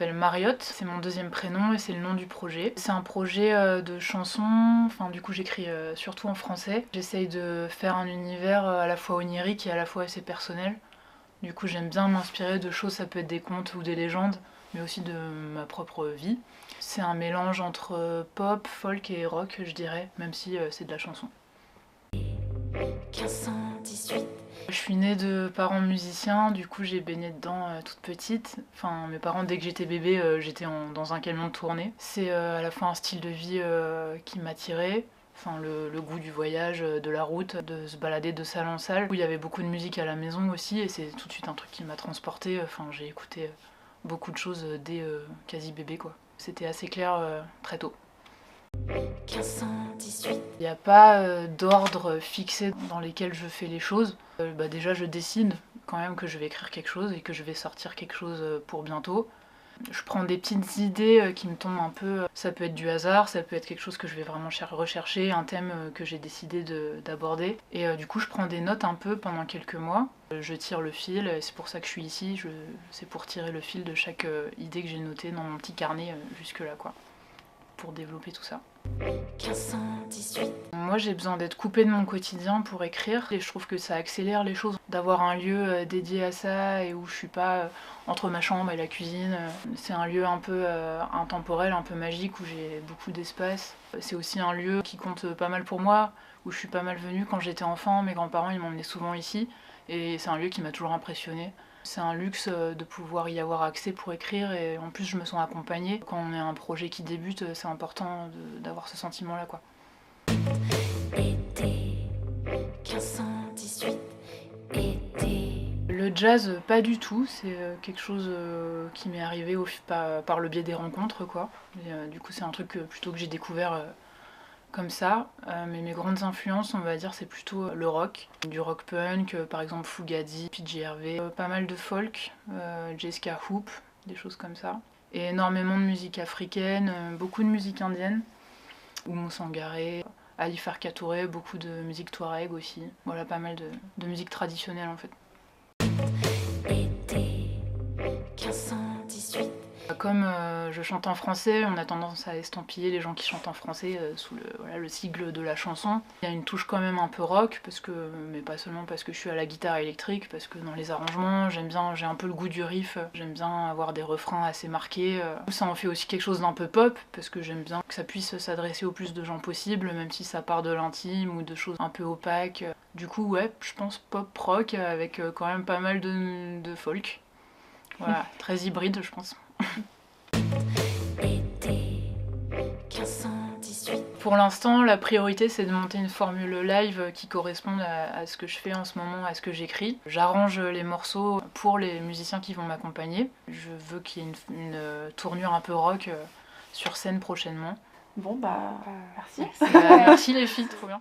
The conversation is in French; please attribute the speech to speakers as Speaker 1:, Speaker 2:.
Speaker 1: m'appelle Mariotte, c'est mon deuxième prénom et c'est le nom du projet. C'est un projet de chansons, enfin du coup j'écris surtout en français. J'essaye de faire un univers à la fois onirique et à la fois assez personnel. Du coup j'aime bien m'inspirer de choses, ça peut être des contes ou des légendes, mais aussi de ma propre vie. C'est un mélange entre pop, folk et rock, je dirais, même si c'est de la chanson. 1518. Je suis née de parents musiciens, du coup j'ai baigné dedans toute petite. Enfin, mes parents, dès que j'étais bébé, j'étais dans un camion de tournée. C'est à la fois un style de vie qui m'attirait, enfin, le goût du voyage, de la route, de se balader de salle en salle. Il y avait beaucoup de musique à la maison aussi, et c'est tout de suite un truc qui m'a transportée. Enfin, j'ai écouté beaucoup de choses dès quasi bébé, quoi. C'était assez clair très tôt. 1518. Il n'y a pas d'ordre fixé dans lesquels je fais les choses. Déjà je décide quand même que je vais écrire quelque chose et que je vais sortir quelque chose pour bientôt. Je prends des petites idées qui me tombent un peu. Ça peut être du hasard, ça peut être quelque chose que je vais vraiment rechercher, un thème que j'ai décidé d'aborder. Et du coup je prends des notes un peu pendant quelques mois. Je tire le fil, et c'est pour ça que je suis ici. C'est pour tirer le fil de chaque idée que j'ai notée dans mon petit carnet jusque là, quoi. Pour développer tout ça. 1518. Moi j'ai besoin d'être coupée de mon quotidien pour écrire et je trouve que ça accélère les choses. D'avoir un lieu dédié à ça et où je suis pas entre ma chambre et la cuisine. C'est un lieu un peu intemporel, un peu magique où j'ai beaucoup d'espace. C'est aussi un lieu qui compte pas mal pour moi, où je suis pas mal venue quand j'étais enfant. Mes grands-parents ils m'emmenaient souvent ici et c'est un lieu qui m'a toujours impressionnée. C'est un luxe de pouvoir y avoir accès pour écrire et en plus je me sens accompagnée. Quand on est un projet qui débute, c'est important d'avoir ce sentiment-là, quoi. Été 1518. Été. Le jazz, pas du tout, c'est quelque chose qui m'est arrivé par le biais des rencontres, quoi. Et, du coup c'est un truc plutôt que j'ai découvert comme ça, mais mes grandes influences, on va dire, c'est plutôt le rock. Du rock punk, par exemple Fugazi, PJ Harvey, pas mal de folk, Jessica Hoop, des choses comme ça. Et énormément de musique africaine, beaucoup de musique indienne, Oumou Sangaré, Ali Farka Touré, beaucoup de musique touareg aussi. Voilà, pas mal de musique traditionnelle en fait. Été 1518. Comme je chante en français, on a tendance à estampiller les gens qui chantent en français sous le sigle de la chanson. Il y a une touche quand même un peu rock, mais pas seulement parce que je suis à la guitare électrique, parce que dans les arrangements, j'ai un peu le goût du riff, j'aime bien avoir des refrains assez marqués. Ça en fait aussi quelque chose d'un peu pop, parce que j'aime bien que ça puisse s'adresser au plus de gens possible, même si ça part de l'intime ou de choses un peu opaques. Du coup, ouais, je pense pop-rock avec quand même pas mal de folk. Voilà, très hybride, je pense. Été 1518. Pour l'instant, la priorité c'est de monter une formule live qui corresponde à ce que je fais en ce moment, à ce que j'écris. J'arrange les morceaux pour les musiciens qui vont m'accompagner. Je veux qu'il y ait une tournure un peu rock sur scène prochainement.
Speaker 2: Bon bah merci.
Speaker 1: Merci les filles, trop bien.